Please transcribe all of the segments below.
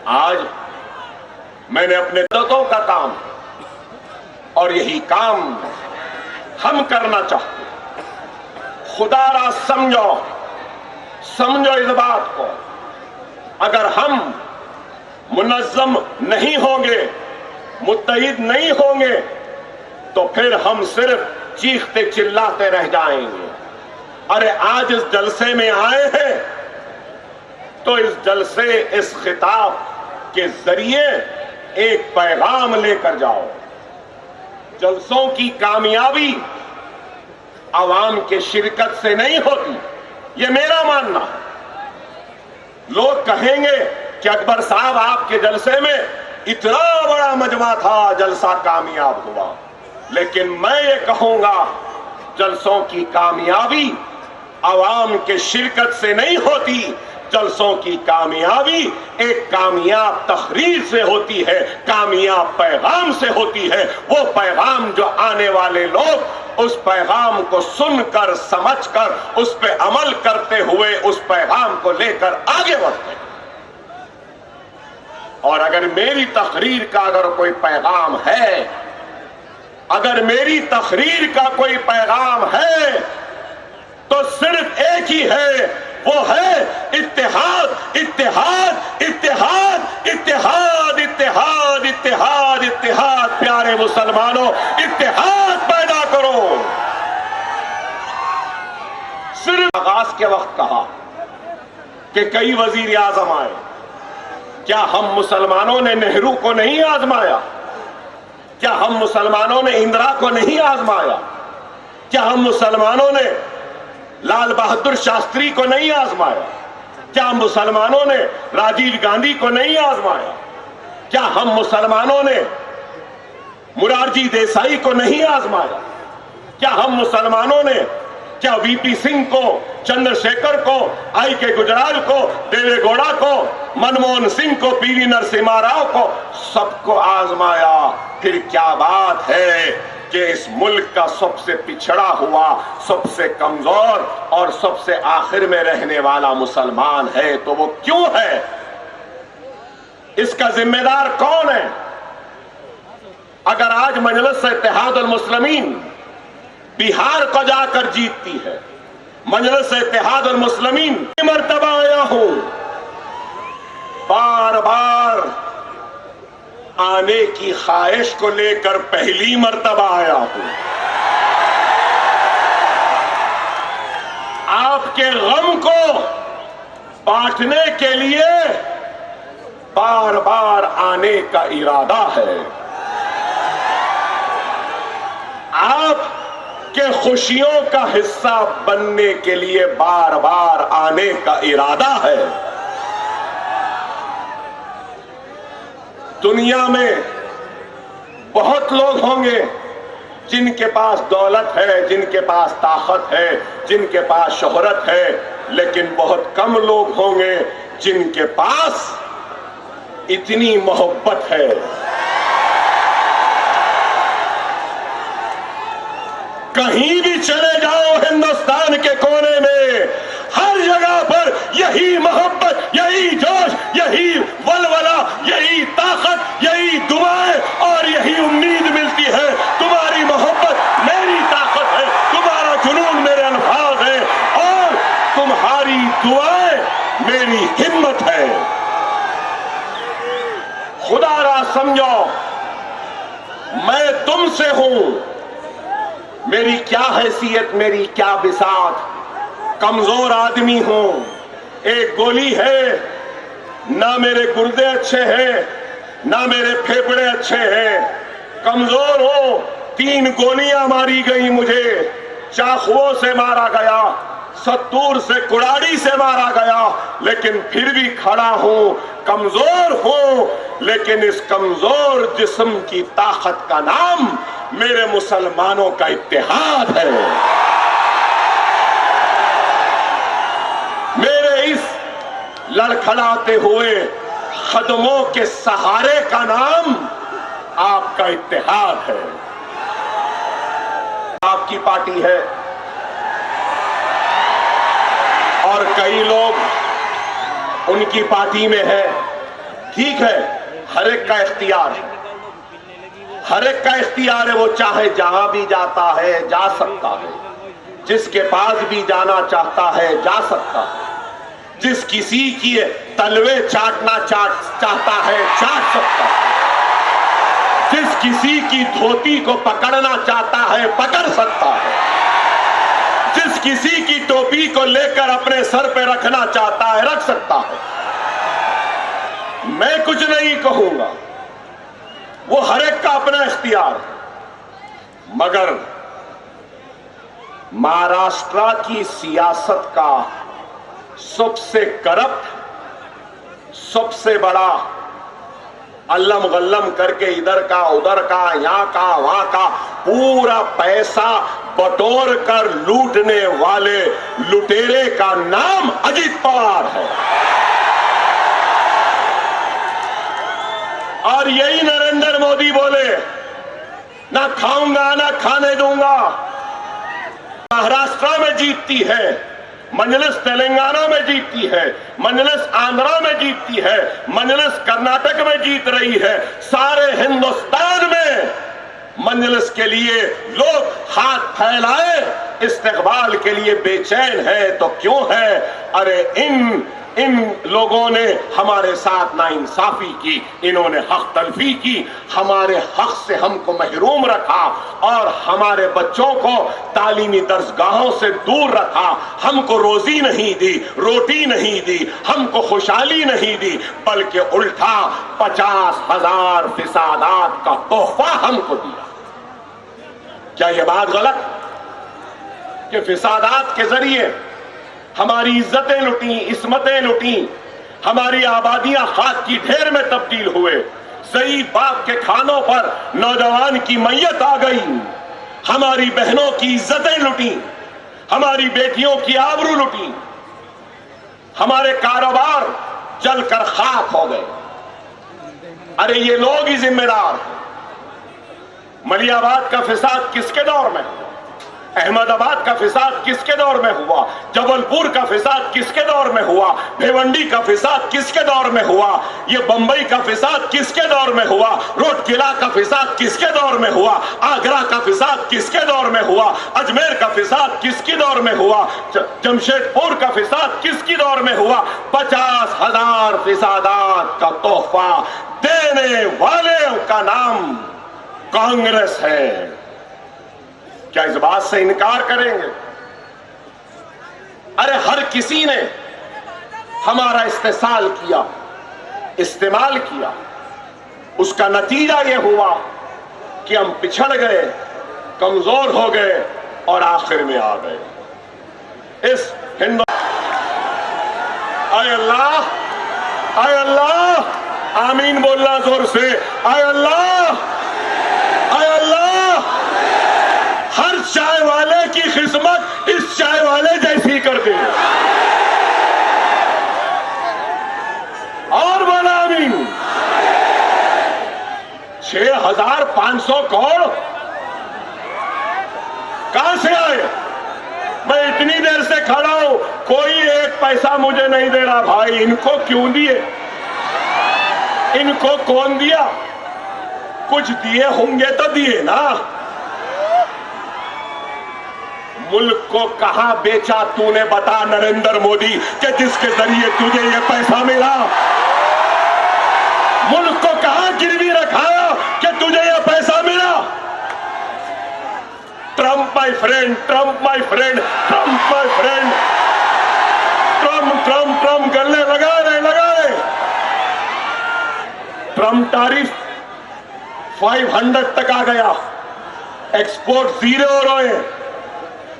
आज मैंने अपने दतों का काम और यही काम हम करना चाहते हैं। खुदारा समझो इस बात को, अगर हम मुनज़्ज़म नहीं होंगे, मुत्तहिद नहीं होंगे, तो फिर हम सिर्फ चीखते चिल्लाते रह जाएंगे। अरे आज इस जलसे में आए हैं तो इस जलसे, इस खिताब के जरिए एक पैगाम लेकर जाओ। जलसों की कामयाबी आवाम के शिरकत से नहीं होती, यह मेरा मानना है। लोग कहेंगे कि अकबर साहब आपके जलसे में इतना बड़ा मजमा था, जलसा कामयाब हुआ, लेकिन मैं ये कहूंगा जलसों की कामयाबी आवाम के शिरकत से नहीं होती। जलसों की कामयाबी एक कामयाब तकरीर से होती है, कामयाब पैगाम से होती है। वो पैगाम जो आने वाले लोग उस पैगाम को सुनकर, समझकर, उस पे अमल करते हुए उस पैगाम को लेकर आगे बढ़ते हैं। और अगर मेरी तकरीर का अगर कोई पैगाम है, अगर मेरी तकरीर का कोई पैगाम है, तो सिर्फ एक ही है, वो है इत्तेहाद, इत्तेहाद, इत्तेहाद, इत्तेहाद, इत्तेहाद, इत्तेहाद, इत्तेहाद। प्यारे मुसलमानों, इत्तेहाद पैदा करो। सिर्फ आगाज के वक्त कहा कि कई वजीर आजम आए, क्या हम मुसलमानों ने नेहरू को नहीं आजमाया? क्या हम मुसलमानों ने इंदिरा को नहीं आजमाया? क्या हम मुसलमानों ने लाल बहादुर शास्त्री को नहीं आजमाया? क्या मुसलमानों ने राजीव गांधी को नहीं आजमाया? क्या हम मुसलमानों ने मुरारजी देसाई को नहीं आजमाया? क्या हम मुसलमानों ने क्या वीपी सिंह को, चंद्रशेखर को, आई के गुजराल को, देवेगौड़ा को, मनमोहन सिंह को, पीवी नरसिम्हा राव को, सबको आजमाया? फिर क्या बात है कि इस मुल्क का सबसे पिछड़ा हुआ, सबसे कमजोर और सबसे आखिर में रहने वाला मुसलमान है, तो वो क्यों है? इसका जिम्मेदार कौन है? अगर आज मजलिस इत्तेहादुल मुस्लिमीन बिहार को जाकर जीतती है, मजलिस इत्तेहादुल मुस्लिमीन मर्तबा आया हूं, बार बार आने की ख्वाहिश को लेकर पहली मर्तबा आया हूं। आपके गम को बांटने के लिए बार बार आने का इरादा है। आपके खुशियों का हिस्सा बनने के लिए बार बार आने का इरादा है। दुनिया में बहुत लोग होंगे जिनके पास दौलत है, जिनके पास ताकत है, जिनके पास शोहरत है, लेकिन बहुत कम लोग होंगे जिनके पास इतनी मोहब्बत है। कहीं भी चले जाओ हिंदुस्तान के कोने में, हर जगह पर यही मोहब्बत, यही जोश, यही वलवला, यही ताकत, यही दुआएं और यही उम्मीद मिलती है। तुम्हारी मोहब्बत मेरी ताकत है, तुम्हारा जुनून मेरे अल्फाज है और तुम्हारी दुआएं मेरी हिम्मत है। खुदारा समझो, मैं तुमसे हूं, मेरी क्या हैसियत, मेरी क्या बिसात, कमजोर आदमी हूं, एक गोली है, ना मेरे गुर्दे अच्छे हैं, ना मेरे फेफड़े अच्छे हैं, कमजोर हूं। 3 गोलियां मारी गई मुझे, चाकुओं से मारा गया, सत्तूर से, कुड़ाड़ी से मारा गया, लेकिन फिर भी खड़ा हूं, कमजोर हूं, लेकिन इस कमजोर जिस्म की ताकत का नाम मेरे मुसलमानों का इत्तेहाद है। मेरे इस लड़खड़ाते हुए कदमों के सहारे का नाम आपका इत्तेहाद है। आपकी पार्टी है और कई लोग उनकी पार्टी में है, ठीक है, हर एक का इख्तियार है, हर एक का इख्तियार है, वो चाहे जहां भी जाता है जा सकता है, जिसके पास भी जाना चाहता है जा सकता है, जिस किसी की तलवे चाटना चाहता है चाट सकता है, जिस किसी की धोती को पकड़ना चाहता है पकड़ सकता है, जिस किसी की टोपी को लेकर अपने सर पे रखना चाहता है रख सकता है। मैं कुछ नहीं कहूंगा, वो हर एक का अपना इख्तियार है। मगर महाराष्ट्र की सियासत का सबसे करप्ट, सबसे बड़ा अल्लम गल्लम करके इधर का उधर का यहां का वहां का पूरा पैसा बटोर कर लूटने वाले लुटेरे का नाम अजित पवार है। और यही नरेंद्र मोदी बोले, ना खाऊंगा ना खाने दूंगा। महाराष्ट्र में जीतती है, मजलिस तेलंगाना में जीतती है, मजलिस आंध्रा में जीतती है, मजलिस कर्नाटक में जीत रही है, सारे हिंदुस्तान में मजलिस के लिए लोग हाथ फैलाए इस्तकबाल के लिए बेचैन है। तो क्यों है? अरे इन लोगों ने हमारे साथ नाइंसाफी की, इन्होंने हक तलफी की, हमारे हक से हमको महरूम रखा और हमारे बच्चों को तालीमी दर्सगाहों से दूर रखा, हमको रोजी नहीं दी, रोटी नहीं दी, हमको खुशहाली नहीं दी, बल्कि उल्टा 50,000 फिसादात का तोहफा हमको दिया। क्या यह बात गलत कि फिसादात के जरिए हमारी इज्जतें लुटी, इस्मतें लुटी, हमारी आबादियां खाक की ढेर में तब्दील हुए, शहीद बाप के खानों पर नौजवान की मैयत आ गई, हमारी बहनों की इज्जतें लुटी, हमारी बेटियों की आबरू लुटी, हमारे कारोबार जलकर खाक हो गए। अरे ये लोग ही जिम्मेदार हैं। मलियाबाद का फिसाद किसके दौर में हुआ? अहमदाबाद का फिसाद किसके दौर में हुआ? जबलपुर का फिसाद किसके दौर में हुआ? भिवंडी का फिसाद किसके दौर में हुआ? ये बंबई का फिसाद किसके दौर में हुआ? रोडकिला का फिसाद किसके दौर में हुआ? आगरा का फिसाद किसके दौर में हुआ? अजमेर का फिसाद किसके दौर में हुआ? जमशेदपुर का फिसाद किसकी दौर में हुआ? 50,000 फिसादात का तोहफा देने वाले का नाम कांग्रेस है। क्या इस बात से इनकार करेंगे? अरे हर किसी ने हमारा इस्तेसाल किया, इस्तेमाल किया, उसका नतीजा यह हुआ कि हम पिछड़ गए, कमजोर हो गए और आखिर में आ गए। इस हिंदू आय अल्लाह, आय अल्लाह, आमीन बोलना जोर से, आय अल्लाह, आय अल्लाह। हर चाय वाले की किस्मत इस चाय वाले जैसी कर दे। और बोला आमीन। 6,500 करोड़ कहां से आए? मैं इतनी देर से खड़ा हूं, कोई एक पैसा मुझे नहीं दे रहा। भाई इनको क्यों दिए? इनको कौन दिया? कुछ दिए होंगे तो दिए ना। मुल्क को कहां बेचा तूने बता नरेंद्र मोदी कि जिसके जरिए तुझे ये पैसा मिला? मुल्क को कहां गिरवी रखाया कि तुझे ये पैसा मिला? Trump my friend, Trump my friend, Trump my friend, Trump Trump Trump गले लगा रहे। ट्रंप टैरिफ 500 तक आ गया, एक्सपोर्ट जीरो हो रहे हैं,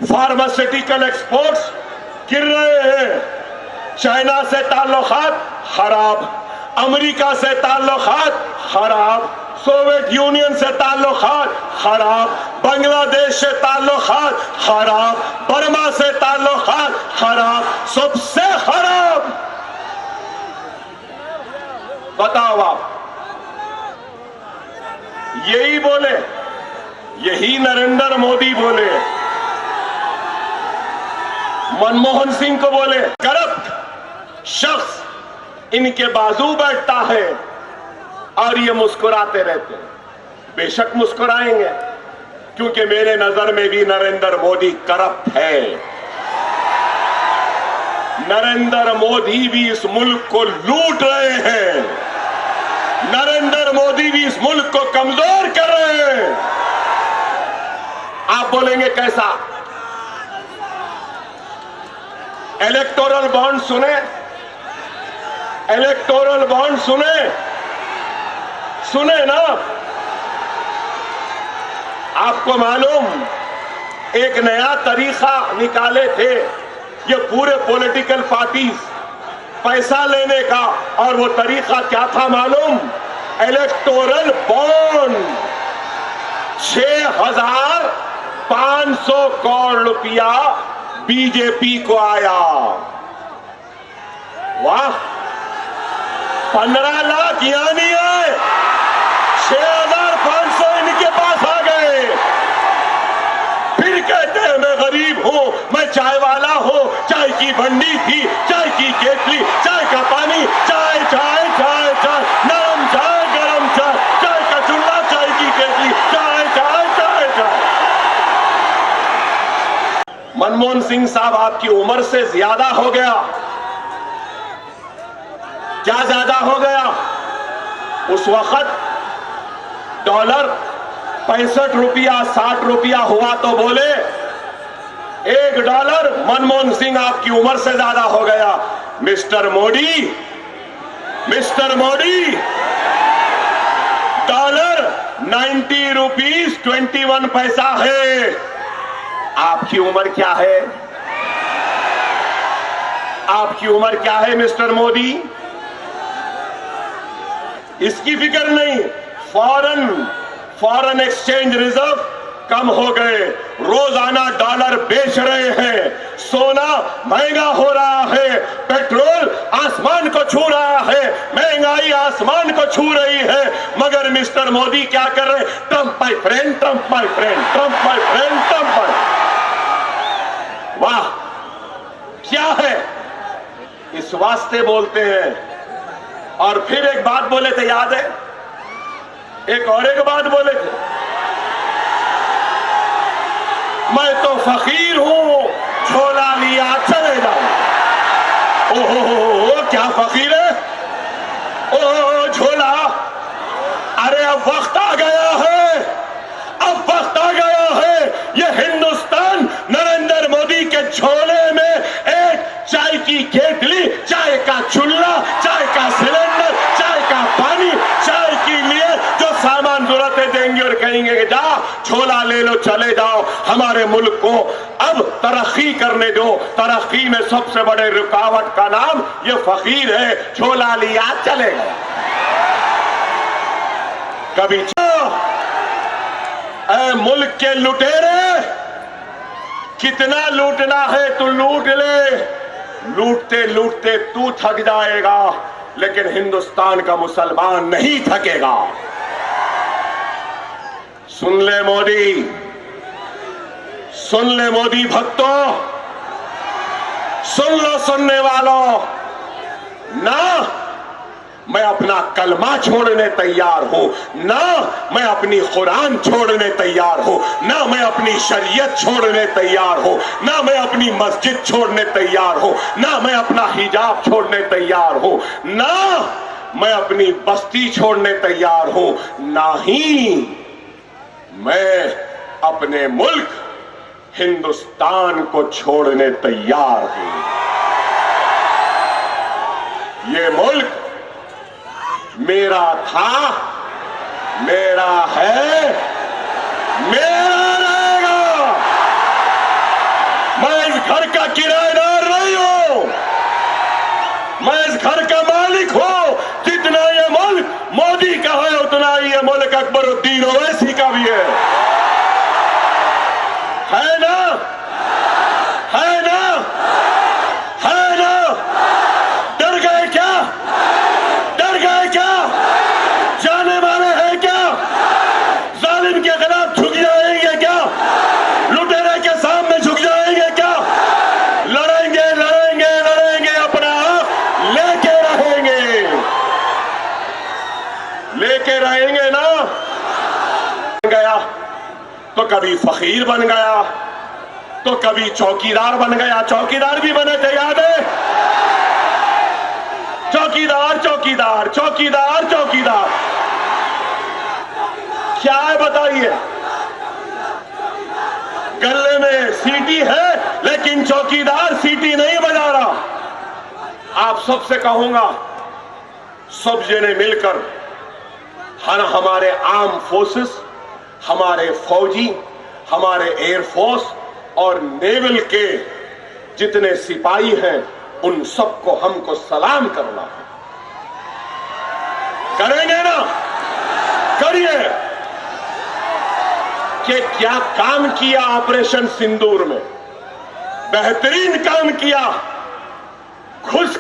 फार्मास्यूटिकल एक्सपोर्ट्स गिर रहे हैं, चाइना से ताल्लुकात खराब, अमेरिका से ताल्लुकात खराब, सोवियत यूनियन से ताल्लुकात खराब, बांग्लादेश से ताल्लुकात खराब, बर्मा से ताल्लुकात खराब, सबसे खराब। बताओ आप, यही बोले, यही नरेंद्र मोदी बोले, मनमोहन सिंह को बोले, करप्ट शख्स इनके बाजू बैठता है और ये मुस्कुराते रहते हैं। बेशक मुस्कुराएंगे, क्योंकि मेरे नजर में भी नरेंद्र मोदी करप्ट है। नरेंद्र मोदी भी इस मुल्क को लूट रहे हैं। नरेंद्र मोदी भी इस मुल्क को कमजोर कर रहे हैं। आप बोलेंगे कैसा? इलेक्टोरल बॉन्ड सुने? इलेक्टोरल बॉन्ड सुने ना? आपको मालूम, एक नया तरीका निकाले थे ये पूरे पॉलिटिकल पार्टीज पैसा लेने का, और वो तरीका क्या था मालूम? Electoral bond. 6,500 करोड़ रुपया बीजेपी को आया। वाह, 15 लाख यहां नहीं आए, 6,500 इनके पास आ गए। फिर कहते हैं मैं गरीब हूं, मैं चाय वाला हूं, चाय की बंडी थी, चाय की केतली, चाय का पानी, चाय चाय चाय चाय, नरम चाय, गरम चाय, चाय का चूल्हा, चाय की केतली, चाय चाय चाय चाय। मनमोहन सिंह साहब, आपकी उम्र से ज्यादा हो गया। क्या ज्यादा हो गया? उस वक्त डॉलर 65 रुपया 60 रुपया हुआ तो बोले $1। मनमोहन सिंह, आपकी उम्र से ज्यादा हो गया। मिस्टर मोदी, डॉलर 90 रुपीज 21 पैसा है। आपकी उम्र क्या है? आपकी उम्र क्या है मिस्टर मोदी? इसकी फिक्र नहीं। फॉरेन एक्सचेंज रिजर्व कम हो गए, रोजाना डॉलर बेच रहे हैं, सोना महंगा हो रहा है, पेट्रोल आसमान को छू रहा है, महंगाई आसमान को छू रही है, मगर मिस्टर मोदी क्या कर रहे? Trump my friend, Trump my friend, Trump my friend, Trump my. वाह, क्या है? इस वास्ते बोलते हैं। और फिर एक बात बोले थे, याद है? एक बात बोले थे, मैं तो फकीर हूं, झोला लिया चले जाओ। ओहो, क्या फकीर है? ओ झोला। अरे अब वक्त आ गया है, अब वक्त आ गया है। ये हिंदुस्तान नरेंद्र मोदी के झोले में एक चाय की केतली, चाय का चूल्हा, चाय का सिलेंडर, चाय का पानी, चाय के लिए जो सामान जरूरतें देंगे और कहेंगे कि जा झोला ले लो, चले जाओ। हमारे मुल्क को अब तरक्की करने दो। तरक्की में सबसे बड़े रुकावट का नाम ये फकीर है। झोला लिया चले गया। कभी मुल्क के लुटेरे, कितना लूटना है तू लूट ले, लूटते लूटते तू थक जाएगा, लेकिन हिंदुस्तान का मुसलमान नहीं थकेगा। सुन ले मोदी भक्तों, सुन लो सुनने वालों, ना मैं अपना कलमा छोड़ने तैयार हूं, ना मैं अपनी कुरान छोड़ने तैयार हूं, ना मैं अपनी शरीयत छोड़ने तैयार हूं, ना मैं अपनी मस्जिद छोड़ने तैयार हूं, ना मैं अपना हिजाब छोड़ने तैयार हूं, ना मैं अपनी बस्ती छोड़ने तैयार हूं, ना ही मैं अपने मुल्क हिंदुस्तान को छोड़ने तैयार हूं। ये मुल्क मेरा था, मेरा है, मेरा रहेगा। मैं इस घर का किराएदार नहीं हूं, मैं इस घर का मालिक हूं। जितना ये मुल्क मोदी का है, उतना ही ये मुल्क अकबरुद्दीन ओवैसी का भी है ना? है ना? है ना? डर गए क्या? डर गए क्या? जाने वाले हैं क्या? जालिम के खिलाफ झुक जाएंगे क्या? लुटेरे के सामने झुक जाएंगे क्या? लड़ेंगे लड़ेंगे लड़ेंगे, अपना हक लेके रहेंगे। लेके रहेंगे ना। गया तो कभी फकीर बन गया, तो कभी चौकीदार बन गया। चौकीदार भी बने थे, याद है? चौकीदार चौकीदार चौकीदार चौकीदार क्या है बताइए? गले में सीटी है लेकिन चौकीदार सीटी नहीं बजा रहा। आप सबसे कहूंगा, सब जने मिलकर हमारे आर्म फोर्सेस, हमारे फौजी, हमारे एयरफोर्स और नेवल के जितने सिपाही हैं, उन सबको हमको सलाम करना है। करेंगे ना? करिए। कि क्या काम किया ऑपरेशन सिंदूर में, बेहतरीन काम किया। घुस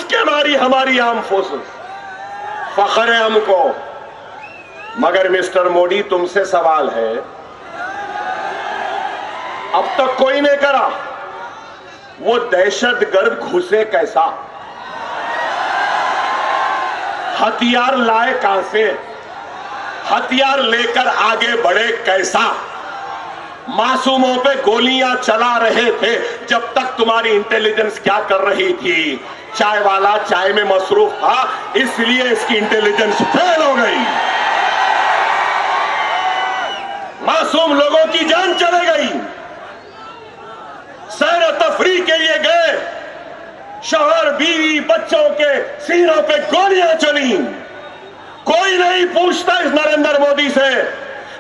के मारी हमारी आर्म फोर्सेस, फख्र है हमको। मगर मिस्टर मोदी, तुमसे सवाल है, अब तक कोई नहीं करा। वो दहशतगर्द घुसे कैसा? हथियार लाए कहां से? हथियार लेकर आगे बढ़े कैसा? मासूमों पे गोलियां चला रहे थे जब तक तुम्हारी इंटेलिजेंस क्या कर रही थी? चाय वाला चाय में मसरूफ था, इसलिए इसकी इंटेलिजेंस फेल हो गई। मासूम लोगों की जान चली गई। सैर तफरी के लिए गए, शौहर बीवी बच्चों के सीनों पे गोलियां चली। कोई नहीं पूछता इस नरेंद्र मोदी से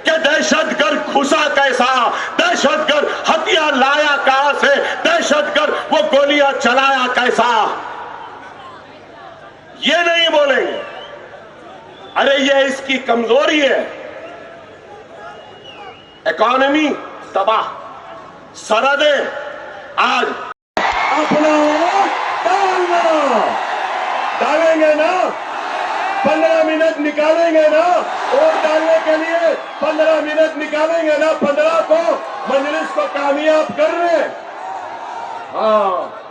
कि दहशतगर्द घुसा कैसा, दहशतगर्द हथियार लाया कहां से, दहशतगर्द वो गोलियां चलाया कैसा। ये नहीं बोलेंगे। अरे ये इसकी कमजोरी है। इकॉनमी तबाह, सरहदें आज अपना डालेंगे ना, 15 मिनट निकालेंगे ना, वोट डालने के लिए 15 मिनट निकालेंगे ना। 15 को मजलिस को कामयाब कर रहे हैं। हाँ,